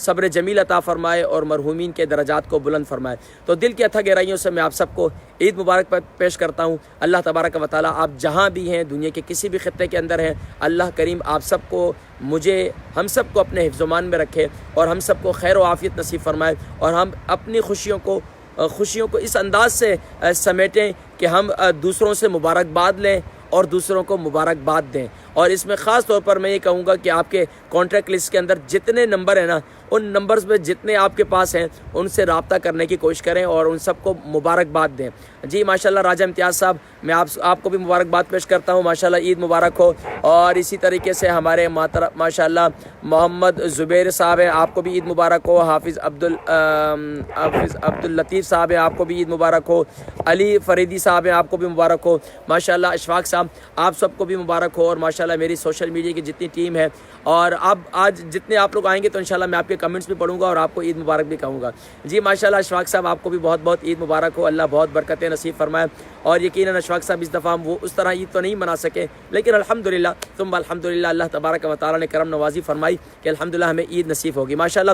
صبر جمیل عطا فرمائے اور مرحومین کے درجات کو بلند فرمائے۔ تو دل کی اتھا گہرائیوں سے میں آپ سب کو عید مبارک پیش کرتا ہوں۔ اللہ تبارک و تعالیٰ آپ جہاں بھی ہیں، دنیا کے کسی بھی خطے کے اندر ہیں، اللہ کریم آپ سب کو، مجھے، ہم سب کو اپنے حفظ و امان میں رکھے اور ہم سب کو خیر و عافیت نصیب فرمائے، اور ہم اپنی خوشیوں کو اس انداز سے سمیٹیں کہ ہم دوسروں سے مبارکباد لیں اور دوسروں کو مبارکباد دیں۔ اور اس میں خاص طور پر میں یہ کہوں گا کہ آپ کے کانٹیکٹ لسٹ کے اندر جتنے نمبر ہیں نا، ان نمبرز میں جتنے آپ کے پاس ہیں ان سے رابطہ کرنے کی کوشش کریں اور ان سب کو مبارکباد دیں۔ جی ماشاءاللہ راجہ امتیاز صاحب، میں آپ کو بھی مبارکباد پیش کرتا ہوں، ماشاءاللہ عید مبارک ہو۔ اور اسی طریقے سے ہمارے ماشاءاللہ محمد زبیر صاحب ہیں، آپ کو بھی عید مبارک ہو۔ حافظ عبداللطیف صاحب ہیں، آپ کو بھی عید مبارک ہو۔ علی فریدی صاحب ہیں، آپ کو بھی مبارک ہو۔ ماشاءاللہ اشفاق صاحب، آپ سب کو بھی مبارک ہو۔ اور ماشاءاللہ میری سوشل میڈیا کی جتنی ٹیم ہے، اور اب آج جتنے آپ لوگ آئیں گے تو انشاءاللہ میں آپ کے کمنٹس بھی پڑھوں گا اور آپ کو عید مبارک بھی کہوں گا۔ جی ماشاءاللہ اشفاق صاحب، آپ کو بھی بہت بہت عید مبارک ہو، اللہ بہت برکتیں نصیب فرمائے۔ اور یقیناً اشفاق صاحب اس دفعہ وہ اس طرح عید تو نہیں منا سکے، لیکن الحمدللہ ثم الحمدللہ اللہ تبارک و تعالیٰ نے کرم نوازی فرمائی کہ الحمدللہ ہمیں عید نصیب ہوگی۔ ماشاءاللہ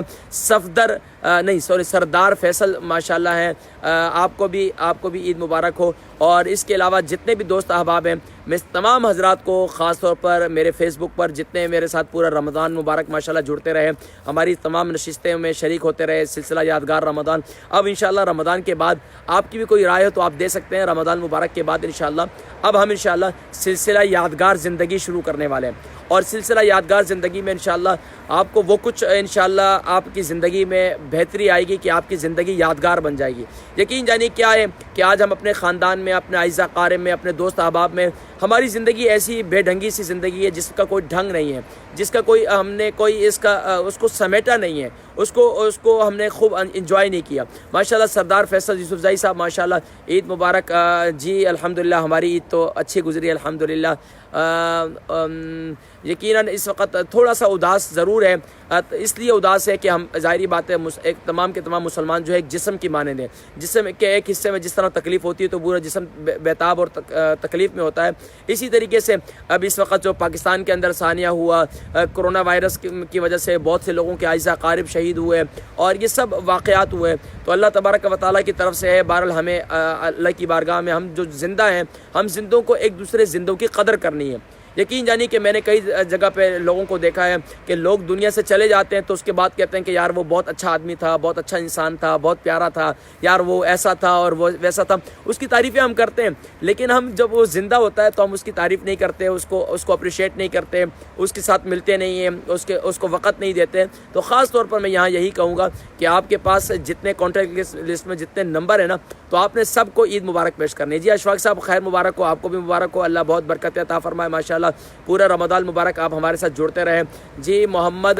سردار فیصل ماشاءاللہ ہیں، آپ کو بھی عید مبارک ہو۔ اور اس کے علاوہ جتنے بھی دوست احباب ہیں، میں تمام حضرات کو خاص طور پر میرے فیس بک پر جتنے میرے ساتھ پورا رمضان مبارک ماشاءاللہ جڑتے رہے، ہماری تمام نشستوں میں شریک ہوتے رہے، سلسلہ یادگار رمضان۔ اب انشاءاللہ رمضان کے بعد آپ کی بھی کوئی رائے ہو تو آپ دے سکتے ہیں۔ رمضان مبارک کے بعد انشاءاللہ اب ہم انشاءاللہ سلسلہ یادگار زندگی شروع کرنے والے ہیں، اور سلسلہ یادگار زندگی میں انشاءاللہ آپ کو وہ کچھ انشاءاللہ آپ کی زندگی میں بہتری آئے گی کہ آپ کی زندگی یادگار بن جائے گی۔ یقین جانیے کیا ہے کہ آج ہم اپنے خاندان میں، اپنے اعزہ اقارب میں، اپنے دوست احباب میں، ہماری زندگی ایسی بے ڈھنگی سی زندگی ہے جس کا کوئی ڈھنگ نہیں ہے، جس کا کوئی ہم نے کوئی اس کو سمیٹا نہیں ہے، اس کو ہم نے خوب انجوائے نہیں کیا۔ ماشاءاللہ سردار فیصل یوسف زئی صاحب، ماشاءاللہ عید مبارک۔ جی الحمدللہ ہماری عید تو اچھی گزری الحمدللہ۔ یقیناً اس وقت تھوڑا سا اداس ضرور ہے، اس لیے اداس ہے کہ ہم ظاہری بات ہے ایک تمام کے تمام مسلمان جو ہے ایک جسم کی مانند ہیں، جسم کے ایک حصے میں جس طرح تکلیف ہوتی ہے تو پورا جسم بیتاب اور تکلیف میں ہوتا ہے۔ اسی طریقے سے اب اس وقت جو پاکستان کے اندر ثانیہ ہوا، کرونا وائرس کی وجہ سے بہت سے لوگوں کے اعزہ اقارب شہید ہوئے اور یہ سب واقعات ہوئے، تو اللہ تبارک و تعالیٰ کی طرف سے ہے۔ بہرحال ہمیں اللہ کی بارگاہ میں ہم جو زندہ ہیں، ہم زندوں کو ایک دوسرے زندوں کی قدر کرنی ہے۔ یقین جانیے کہ میں نے کئی جگہ پہ لوگوں کو دیکھا ہے کہ لوگ دنیا سے چلے جاتے ہیں تو اس کے بعد کہتے ہیں کہ یار وہ بہت اچھا آدمی تھا، بہت اچھا انسان تھا، بہت پیارا تھا، یار وہ ایسا تھا اور وہ ویسا تھا، اس کی تعریفیں ہم کرتے ہیں، لیکن ہم جب وہ زندہ ہوتا ہے تو ہم اس کی تعریف نہیں کرتے، اس کو اپریشیٹ نہیں کرتے، اس کے ساتھ ملتے نہیں ہیں، اس کو وقت نہیں دیتے۔ تو خاص طور پر میں یہاں یہی کہوں گا کہ آپ کے پاس جتنے کانٹیکٹ لسٹ میں جتنے نمبر ہیں نا، تو آپ نے سب کو عید مبارک پیش کرنی ہے۔ جی اشفاق صاحب خیر مبارک ہو، آپ کو بھی مبارک ہو، اللہ بہت برکت عطا فرمائے۔ ماشاءاللہ پورا رمضان مبارک آپ ہمارے ساتھ جڑتے رہیں۔ جی محمد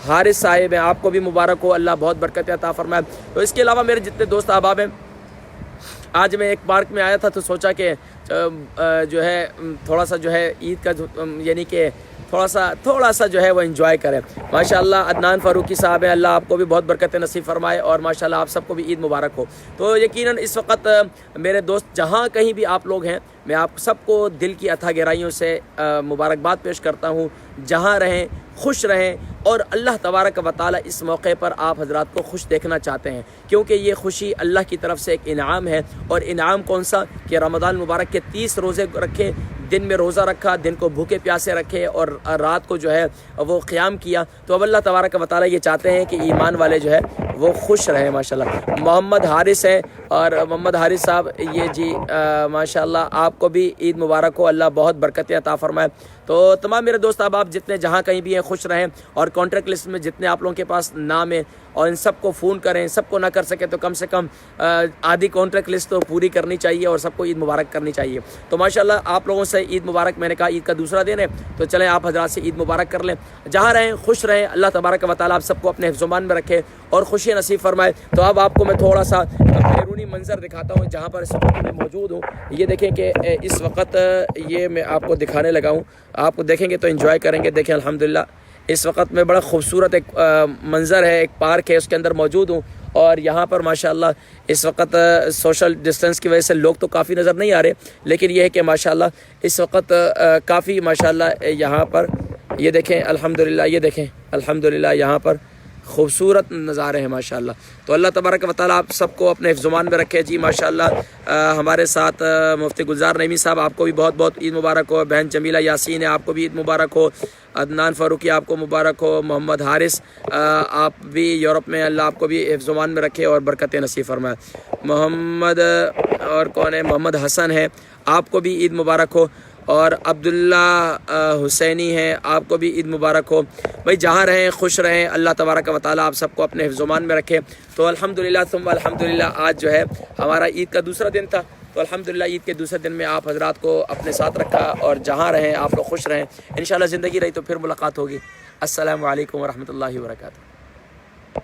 حارث صاحب ہیں، آپ کو بھی مبارک ہو، اللہ بہت برکت عطا فرمائے۔ تو اس کے علاوہ میرے جتنے دوست احباب ہیں، آج میں ایک پارک میں آیا تھا تو سوچا کہ جو ہے تھوڑا سا جو ہے عید کا یعنی کہ تھوڑا سا جو ہے وہ انجوائے کریں۔ ماشاءاللہ عدنان فاروقی صاحب ہیں، اللہ آپ کو بھی بہت برکت نصیب فرمائے، اور ماشاءاللہ آپ سب کو بھی عید مبارک ہو۔ تو یقیناً اس وقت میرے دوست جہاں کہیں بھی آپ لوگ ہیں، میں آپ سب کو دل کی اتھا گہرائیوں سے مبارکباد پیش کرتا ہوں۔ جہاں رہیں خوش رہیں، اور اللہ تبارک و تعالیٰ اس موقع پر آپ حضرات کو خوش دیکھنا چاہتے ہیں، کیونکہ یہ خوشی اللہ کی طرف سے ایک انعام ہے۔ اور انعام کون سا کہ رمضان مبارک کے 30 روزے رکھے، دن میں روزہ رکھا، دن کو بھوکے پیاسے رکھے اور رات کو جو ہے وہ قیام کیا۔ تو اب اللہ تبارک و تعالیٰ یہ چاہتے ہیں کہ ایمان والے جو ہے وہ خوش رہیں۔ ماشاءاللہ محمد حارث ہیں، اور محمد حارث صاحب یہ جی ماشاءاللہ آپ کو بھی عید مبارک ہو، اللہ بہت برکتیں عطا فرمائے۔ تو تمام میرے دوست احباب جتنے جہاں کہیں بھی ہیں خوش رہیں، اور کانٹیکٹ لسٹ میں جتنے آپ لوگوں کے پاس نام ہیں، اور ان سب کو فون کریں، سب کو نہ کر سکے تو کم سے کم آدھی کانٹیکٹ لسٹ تو پوری کرنی چاہیے اور سب کو عید مبارک کرنی چاہیے۔ تو ماشاءاللہ آپ لوگوں سے عید مبارک، میں نے کہا عید کا دوسرا دن ہے تو چلیں آپ حضرات سے عید مبارک کر لیں۔ جہاں رہیں خوش رہیں، اللہ تبارک و تعالیٰ آپ سب کو اپنے حفظ و امان میں رکھے اور خوشی نصیب فرمائے۔ تو اب آپ کو میں تھوڑا سا بیرونی منظر دکھاتا ہوں جہاں پر اس وقت میں موجود ہوں۔ یہ دیکھیں کہ اس وقت یہ میں آپ کو دکھانے لگا ہوں، آپ کو دیکھیں گے تو انجوائے کریں گے۔ دیکھیں الحمدللہ اس وقت میں بڑا خوبصورت ایک منظر ہے، ایک پارک ہے، اس کے اندر موجود ہوں، اور یہاں پر ماشاءاللہ اس وقت سوشل ڈسٹینس کی وجہ سے لوگ تو کافی نظر نہیں آ رہے، لیکن یہ ہے کہ ماشاءاللہ اس وقت کافی ماشاءاللہ یہاں پر یہ دیکھیں الحمدللہ، یہ دیکھیں الحمدللہ یہاں پر خوبصورت نظارے ہیں ماشاءاللہ. تو اللہ تبارک و تعالیٰ آپ سب کو اپنے حفظ و امان میں رکھے جی. ماشاءاللہ ہمارے ساتھ مفتی گلزار نعیمی صاحب، آپ کو بھی بہت بہت عید مبارک ہو. بہن جمیلہ یاسین ہے، آپ کو بھی عید مبارک ہو. عدنان فاروقی آپ کو مبارک ہو. محمد حارث آپ بھی یورپ میں، اللہ آپ کو بھی حفظ و امان میں رکھے اور برکت نصیب فرمائے. محمد اور کون ہے، محمد حسن ہے، آپ کو بھی عید مبارک ہو. اور عبداللہ حسینی ہے، آپ کو بھی عید مبارک ہو. بھائی جہاں رہیں خوش رہیں، اللہ تبارک و تعالیٰ آپ سب کو اپنے حفظ و امان میں رکھے. تو الحمدللہ ثم الحمدللہ آج جو ہے ہمارا عید کا دوسرا دن تھا. تو الحمدللہ عید کے دوسرے دن میں آپ حضرات کو اپنے ساتھ رکھا، اور جہاں رہیں آپ لوگ خوش رہیں. انشاءاللہ زندگی رہی تو پھر ملاقات ہوگی. السلام علیکم ورحمۃ اللہ وبرکاتہ.